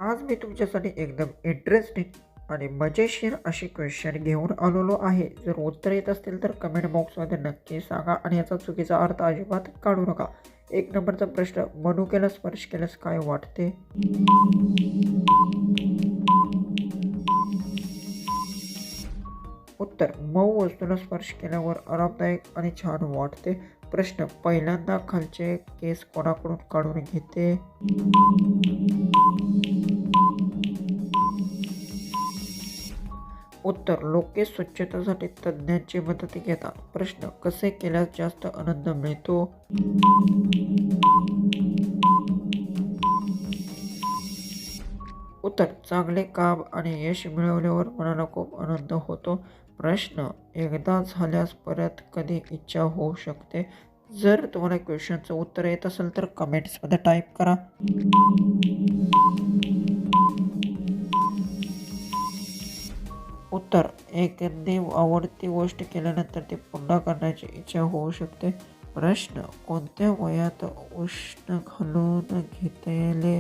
आज मी तुमच्यासाठी एकदम इंटरेस्टिंग आणि मजेशीर अशी क्वेश्चन घेऊन आलेलो आहे. जर उत्तर येत असतील तर कमेंट बॉक्समध्ये नक्की सांगा आणि याचा चुकीचा अर्थ अजिबात काढू नका. एक नंबरचा प्रश्न, मनुक्याला स्पर्श केल्यास काय वाटते? उत्तर, मऊ वस्तूला स्पर्श केल्यावर आरामदायक आणि छान वाटते. प्रश्न, पहिल्यांदा खालचे केस कोणाकडून काढून घेते? उत्तर, लोके स्वच्छतेसाठी तज्ज्ञांची मदत घेतात. प्रश्न, कसे केल्यास जास्त आनंद मिळतो? उत्तर, चांगले काम आणि यश मिळवल्यावर मनाला खूप आनंद होतो. प्रश्न, एकदा झाल्यास परत कधी इच्छा होऊ शकते? जर तुम्हाला क्वेश्चनचं उत्तर येत असेल तर कमेंट्समध्ये टाईप करा. उत्तर, एखादी आवडती गोष्ट केल्यानंतर ती पुन्हा करण्याची इच्छा होऊ शकते. प्रश्न, कोणत्या वयात उष्ण घालून घेतले?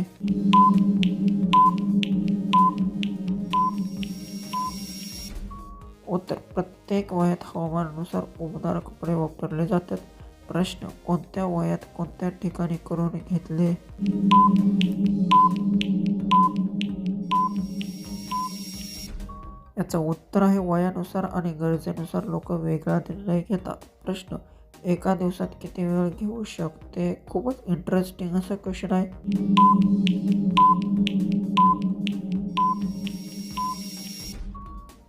उत्तर, प्रत्येक वयात हवामानानुसार उबदार कपडे वापरले जातात. प्रश्न, कोणत्या वयात कोणत्या ठिकाणी करून घेतले? याचं उत्तर आहे वयानुसार आणि गरजेनुसार लोक वेगळा निर्णय घेतात. प्रश्न, एका दिवसात किती वेळ घेऊ शकते? खूपच इंटरेस्टिंग असा क्वेश्चन आहे.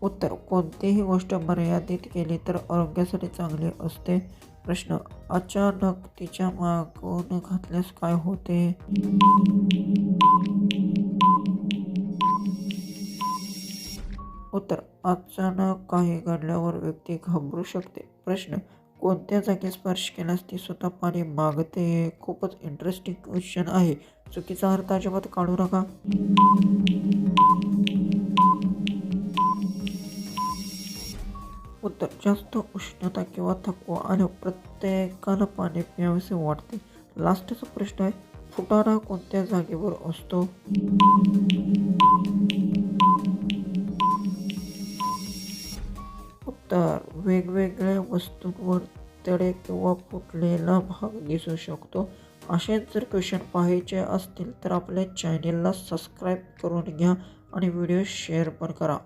उत्तर, कोणतीही गोष्ट मर्यादित केली तर आरोग्यासाठी चांगली असते. प्रश्न, अचानक तिच्या मागून घातल्यास काय होते? उत्तर, अचानक काही घडल्यावर व्यक्ती घाबरू शकते. प्रश्न, कोणत्या जागी स्पर्श केल्यास ती स्वतः पाणी मागते? खूपच इंटरेस्टिंग क्वेश्चन आहे. चुकीचा अर्थ अजिबात काढू नका. उत्तर, जास्त उष्णता किंवा थकवा आल्यावर प्रत्येकाला पाणी प्यावेसे वाटते. लास्टचा प्रश्न आहे, फुटाणा कोणत्या जागेवर असतो? उत्तर, वेगवेगळ्या वस्तूंवर तडे किंवा फुटलेला भाग दिसू शकतो. असेच जर क्वेश्चन पाहायचे असतील तर आपल्या चॅनेलला सबस्क्राईब करून घ्या आणि व्हिडिओ शेअर पण करा.